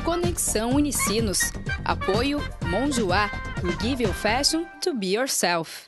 Conexão Unicinos. Apoio Monjoá. We give you fashion to be yourself.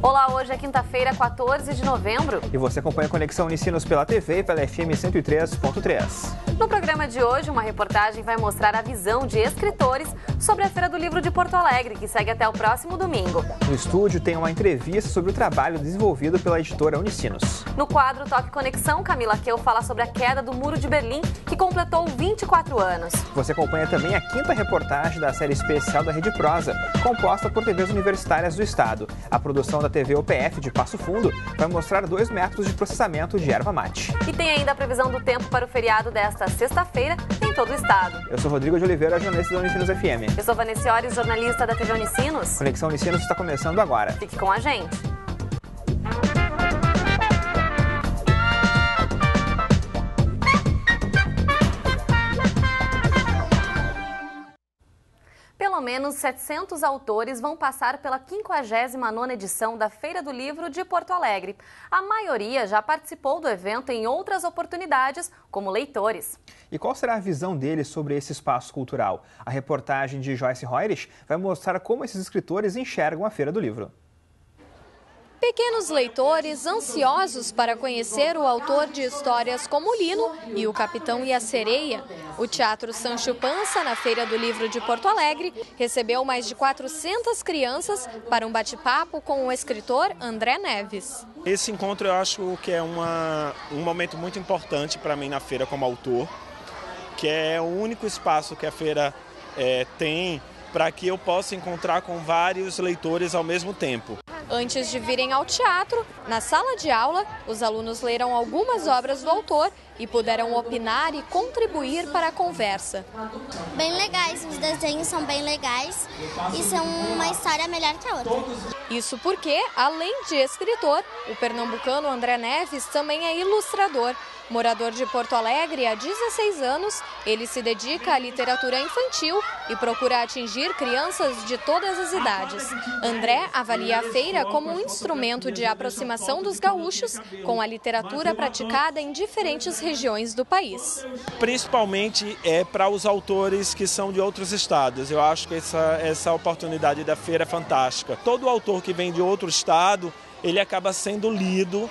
Olá, hoje é quinta-feira, 14 de novembro. E você acompanha a Conexão Unicinos pela TV e pela FM 103.3. No programa de hoje, uma reportagem vai mostrar a visão de escritores sobre a Feira do Livro de Porto Alegre, que segue até o próximo domingo. No estúdio tem uma entrevista sobre o trabalho desenvolvido pela editora Unicinos. No quadro Toque Conexão, Camila Keu fala sobre a queda do Muro de Berlim, que completou 24 anos. Você acompanha também a quinta reportagem da série especial da Rede Prosa, composta por TVs universitárias do estado. A produção da TV UPF de Passo Fundo vai mostrar 2 métodos de processamento de erva mate. E tem ainda a previsão do tempo para o feriado desta sexta-feira em todo o estado. Eu sou Rodrigo de Oliveira, jornalista da Unicinos FM. Eu sou Vanessa Ores, jornalista da TV Unicinos. Conexão Unicinos está começando agora. Fique com a gente. Pelo menos 700 autores vão passar pela 59ª edição da Feira do Livro de Porto Alegre. A maioria já participou do evento em outras oportunidades, como leitores. E qual será a visão deles sobre esse espaço cultural? A reportagem de Joyce Reurich vai mostrar como esses escritores enxergam a Feira do Livro. Pequenos leitores ansiosos para conhecer o autor de histórias como Lino e o Capitão e a Sereia. O Teatro Sancho Panza, na Feira do Livro de Porto Alegre, recebeu mais de 400 crianças para um bate-papo com o escritor André Neves. Esse encontro eu acho que é um momento muito importante para mim na feira como autor, que é o único espaço que a feira tem para que eu possa encontrar com vários leitores ao mesmo tempo. Antes de virem ao teatro, na sala de aula, os alunos leram algumas obras do autor e puderam opinar e contribuir para a conversa. Bem legais, os desenhos são bem legais e são uma história melhor que a outra. Isso porque, além de escritor, o pernambucano André Neves também é ilustrador. Morador de Porto Alegre há 16 anos, ele se dedica à literatura infantil e procura atingir crianças de todas as idades. André avalia a feira como um instrumento de aproximação dos gaúchos com a literatura praticada em diferentes regiões do país. Principalmente para os autores que são de outros estados. Eu acho que essa oportunidade da feira é fantástica. Todo autor que vem de outro estado, ele acaba sendo lido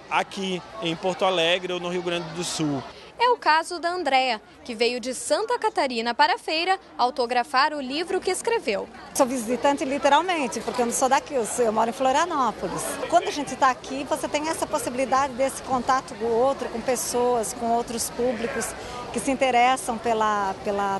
aqui em Porto Alegre ou no Rio Grande do Sul. É o caso da Andréa, que veio de Santa Catarina para a feira autografar o livro que escreveu. Sou visitante literalmente, porque eu não sou daqui, eu moro em Florianópolis. Quando a gente está aqui, você tem essa possibilidade desse contato com o outro, com pessoas, com outros públicos que se interessam pela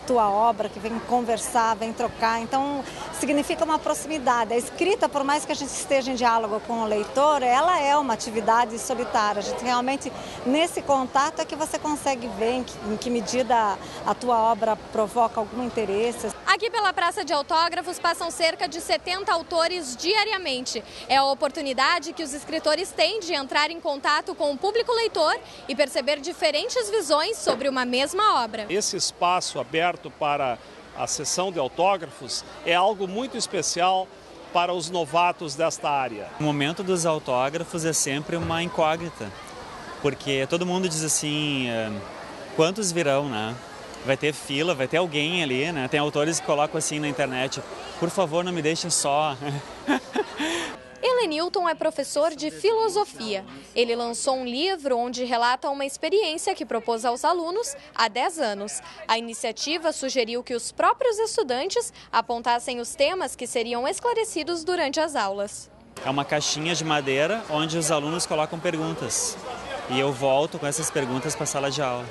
tua obra, que vêm conversar, vêm trocar. Então, significa uma proximidade. A escrita, por mais que a gente esteja em diálogo com o leitor, ela é uma atividade solitária. A gente realmente, nesse contato, é que você consegue ver em que medida a tua obra provoca algum interesse. Aqui pela Praça de Autógrafos passam cerca de 70 autores diariamente. É a oportunidade que os escritores têm de entrar em contato com o público leitor e perceber diferentes visões sobre uma mesma obra. Esse espaço aberto para a sessão de autógrafos é algo muito especial para os novatos desta área. O momento dos autógrafos é sempre uma incógnita, porque todo mundo diz assim, quantos virão, né? Vai ter fila, vai ter alguém ali, né? Tem autores que colocam assim na internet, por favor, não me deixem só. Helenilton é professor de filosofia. Ele lançou um livro onde relata uma experiência que propôs aos alunos há 10 anos. A iniciativa sugeriu que os próprios estudantes apontassem os temas que seriam esclarecidos durante as aulas. É uma caixinha de madeira onde os alunos colocam perguntas e eu volto com essas perguntas para a sala de aula.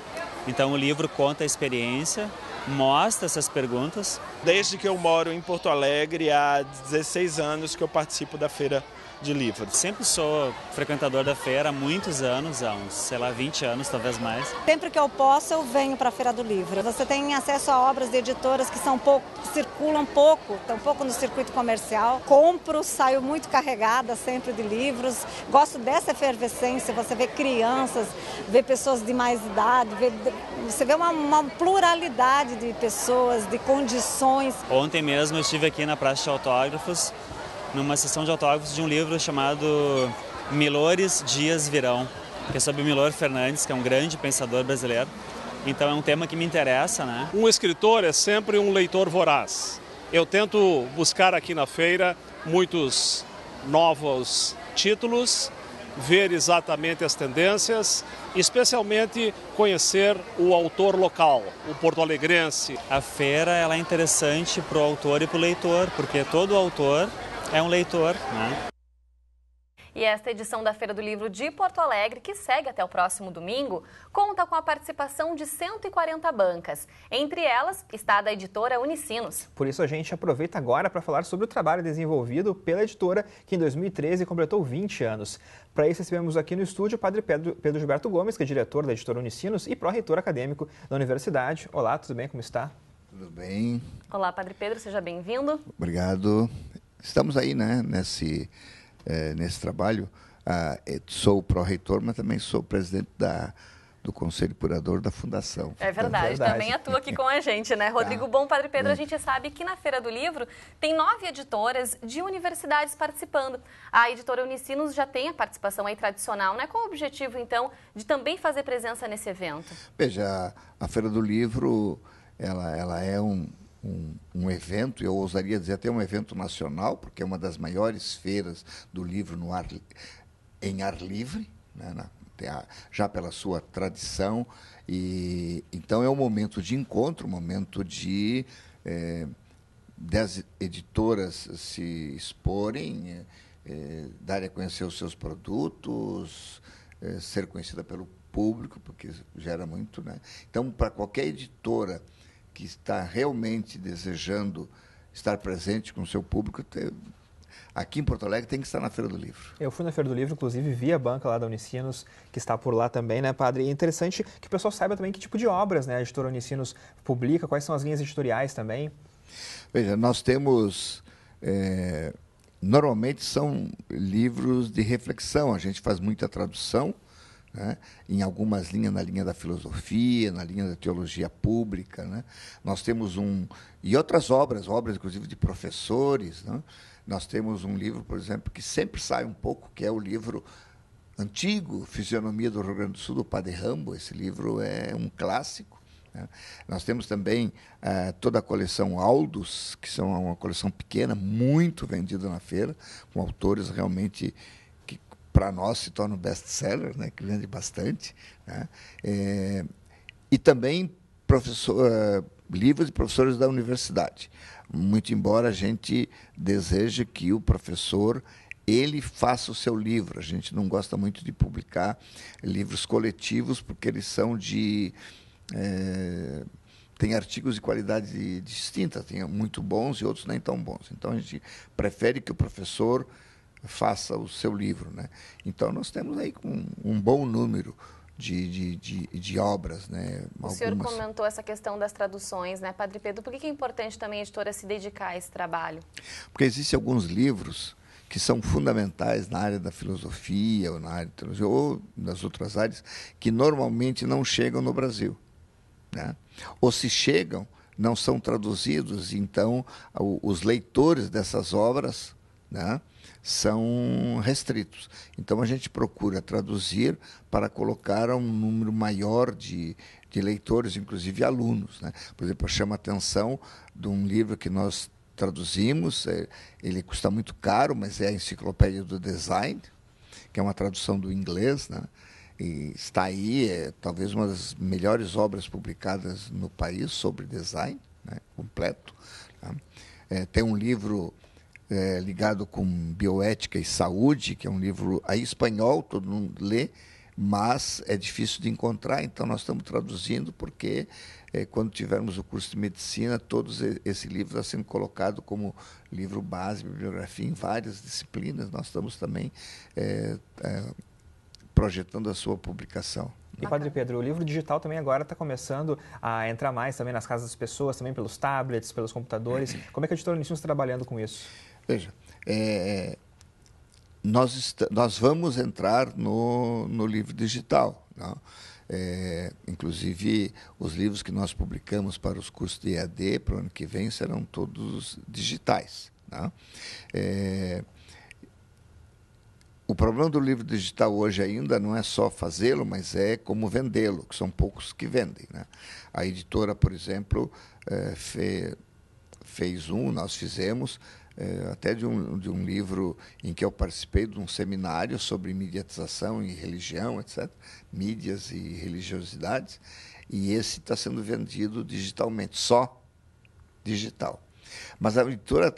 Então o livro conta a experiência, mostra essas perguntas. Desde que eu moro em Porto Alegre, há 16 anos que eu participo da Feira de Livro. Sempre sou frequentador da feira há muitos anos, há uns, 20 anos, talvez mais. Sempre que eu posso, eu venho para a Feira do Livro. Você tem acesso a obras de editoras que circulam pouco, estão pouco no circuito comercial. Compro, saio muito carregada sempre de livros. Gosto dessa efervescência, você vê crianças, vê pessoas de mais idade, você vê uma pluralidade de pessoas, de condições. Ontem mesmo eu estive aqui na Praça de Autógrafos, numa sessão de autógrafos de um livro chamado Milores Dias Virão, que é sobre Milor Fernandes, que é um grande pensador brasileiro. Então é um tema que me interessa, né? Um escritor é sempre um leitor voraz. Eu tento buscar aqui na feira muitos novos títulos, ver exatamente as tendências, especialmente conhecer o autor local, o porto-alegrense. A feira ela é interessante para o autor e para o leitor, porque todo autor é um leitor, né? E esta edição da Feira do Livro de Porto Alegre, que segue até o próximo domingo, conta com a participação de 140 bancas. Entre elas está a da editora Unicinos. Por isso a gente aproveita agora para falar sobre o trabalho desenvolvido pela editora, que em 2013 completou 20 anos. Para isso recebemos aqui no estúdio o padre Pedro Gilberto Gomes, que é diretor da editora Unicinos e pró-reitor acadêmico da universidade. Olá, tudo bem? Como está? Tudo bem. Olá, padre Pedro, seja bem-vindo. Obrigado. Estamos aí, né, nesse trabalho. Sou pró-reitor, mas também sou presidente do Conselho Curador da Fundação. É verdade, também atua aqui com a gente, né? Rodrigo, bom, padre Pedro, a gente sabe que na Feira do Livro tem 9 editoras de universidades participando. A editora Unicinos já tem a participação aí tradicional, né? Qual o objetivo, então, de também fazer presença nesse evento? Veja, a Feira do Livro, ela é um evento, eu ousaria dizer até um evento nacional, porque é uma das maiores feiras do livro em ar livre, né, já pela sua tradição, e então é um momento de encontro, um momento de 10 editoras se exporem, darem a conhecer os seus produtos, ser conhecida pelo público, porque gera muito, né? Então, para qualquer editora que está realmente desejando estar presente com o seu público, aqui em Porto Alegre tem que estar na Feira do Livro. Eu fui na Feira do Livro, inclusive vi a banca lá da Unicinos, que está por lá também, né, padre? E é interessante que o pessoal saiba também que tipo de obras, né, a editora Unicinos publica, quais são as linhas editoriais também. Veja, nós temos... normalmente são livros de reflexão, a gente faz muita tradução, né? Em algumas linhas, na linha da filosofia, na linha da teologia pública, né? Nós temos e outras obras inclusive de professores, né? Nós temos um livro, por exemplo, que sempre sai um pouco, que é o livro antigo, Fisionomia do Rio Grande do Sul, do Padre Rambo. Esse livro é um clássico, né? Nós temos também toda a coleção Aldus, que são uma coleção pequena, muito vendida na feira, com autores realmente para nós se torna um best-seller, né, que vende bastante, né? E também livros de professores da universidade. Muito embora a gente deseje que o professor ele faça o seu livro. A gente não gosta muito de publicar livros coletivos, porque eles são tem artigos de qualidade distinta, tem muito bons e outros nem tão bons. Então, a gente prefere que o professor faça o seu livro, né? Então, nós temos aí um bom número de obras, né? O senhor comentou essa questão das traduções, né, Padre Pedro? Por que é importante também a editora se dedicar a esse trabalho? Porque existem alguns livros que são fundamentais na área da filosofia, ou na área de teologia, ou nas outras áreas, que normalmente não chegam no Brasil, né? Ou se chegam, não são traduzidos, então os leitores dessas obras, né, são restritos. Então, a gente procura traduzir para colocar um número maior de leitores, inclusive alunos, né? Por exemplo, eu chamo a atenção de um livro que nós traduzimos, ele custa muito caro, mas é a Enciclopédia do Design, que é uma tradução do inglês, né? E está aí, talvez uma das melhores obras publicadas no país sobre design, né, completo, né? Tem um livro ligado com bioética e saúde, que é um livro em espanhol, todo mundo lê, mas é difícil de encontrar, então nós estamos traduzindo, porque quando tivermos o curso de medicina, esse livro está sendo colocado como livro base, bibliografia em várias disciplinas. Nós estamos também projetando a sua publicação. E, Padre Pedro, o livro digital também agora está começando a entrar mais também nas casas das pessoas, também pelos tablets, pelos computadores. Como é que a editora Unicinos está trabalhando com isso? Veja, nós vamos entrar no livro digital, não? Inclusive, os livros que nós publicamos para os cursos de EAD para o ano que vem serão todos digitais, não? O problema do livro digital hoje ainda não é só fazê-lo, mas é como vendê-lo, que são poucos que vendem, né? A editora, por exemplo, nós fizemos, até de um livro em que eu participei de um seminário sobre mediatização e religião, etc., mídias e religiosidades, e esse está sendo vendido digitalmente, só digital. Mas a editora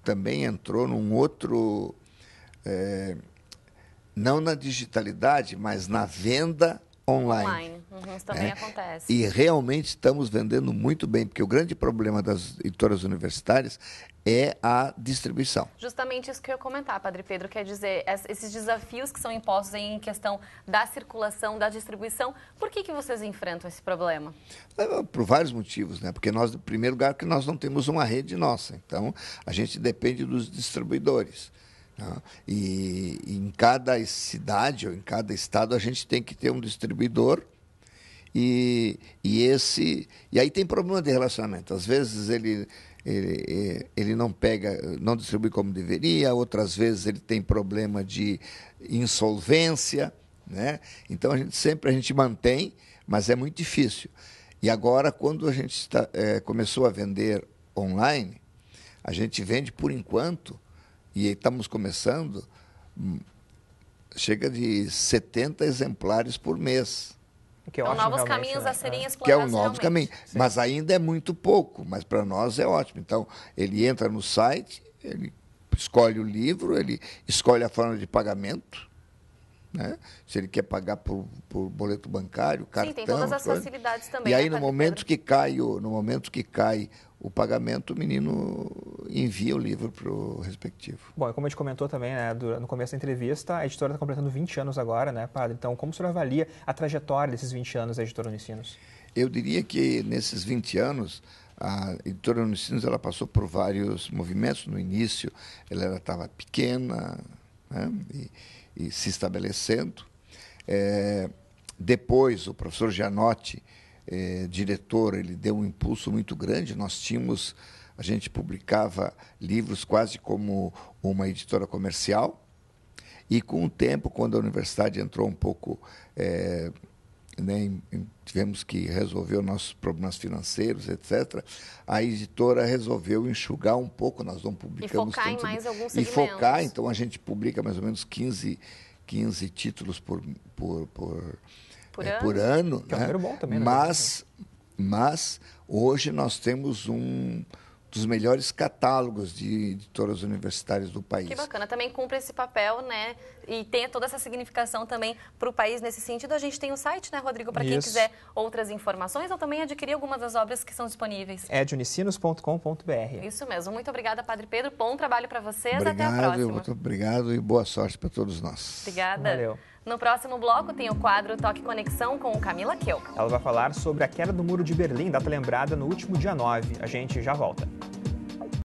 também entrou num outro, não na digitalidade, mas na venda online. Isso também acontece. E realmente estamos vendendo muito bem, porque o grande problema das editoras universitárias é a distribuição. Justamente isso que eu ia comentar, Padre Pedro, quer dizer, esses desafios que são impostos em questão da circulação, da distribuição, por que vocês enfrentam esse problema? Por vários motivos, né? Porque nós, em primeiro lugar, que nós não temos uma rede nossa, então a gente depende dos distribuidores. E em cada cidade ou em cada estado a gente tem que ter um distribuidor e aí tem problema de relacionamento. Às vezes ele não distribui como deveria, outras vezes ele tem problema de insolvência, né? Então a gente mantém, mas é muito difícil. E agora, quando a gente começou a vender online, a gente vende por enquanto, e estamos começando, chega de 70 exemplares por mês. Então, novos caminhos a serem explorados. Que é um novo caminho, mas ainda é muito pouco, mas para nós é ótimo. Então, ele entra no site, ele escolhe o livro, ele escolhe a forma de pagamento, né? Se ele quer pagar por boleto bancário, cartão... Sim, tem todas as facilidades também. E aí, no momento que cai o pagamento, o menino envia o livro para o respectivo. Bom, e como a gente comentou também, né, no começo da entrevista, a editora está completando 20 anos agora, né, Padre? Então, como o senhor avalia a trajetória desses 20 anos da editora Unicinos? Eu diria que nesses 20 anos, a editora Unicinos ela passou por vários movimentos. No início, ela estava pequena, né, e se estabelecendo. Depois, o professor Gianotti, diretor, ele deu um impulso muito grande. A gente publicava livros quase como uma editora comercial, e com o tempo, quando a universidade entrou um pouco, tivemos que resolver os nossos problemas financeiros, etc., a editora resolveu enxugar um pouco, nós não publicamos... E focar em mais alguns segmentos. E focar, então a gente publica mais ou menos 15 títulos por ano, que é um número bom também, né? Mas hoje nós temos um dos melhores catálogos de editoras universitárias do país. Que bacana, também cumpre esse papel, né? E tem toda essa significação também para o país nesse sentido. A gente tem o site, né, Rodrigo, para quem quiser outras informações ou também adquirir algumas das obras que são disponíveis. É de unicinos.com.br. Isso mesmo. Muito obrigada, Padre Pedro. Bom trabalho para vocês. Até a próxima. Muito obrigado e boa sorte para todos nós. Obrigada. Valeu. No próximo bloco tem o quadro Toque Conexão com Camila Kiel. Ela vai falar sobre a queda do Muro de Berlim, data lembrada no último dia 9. A gente já volta.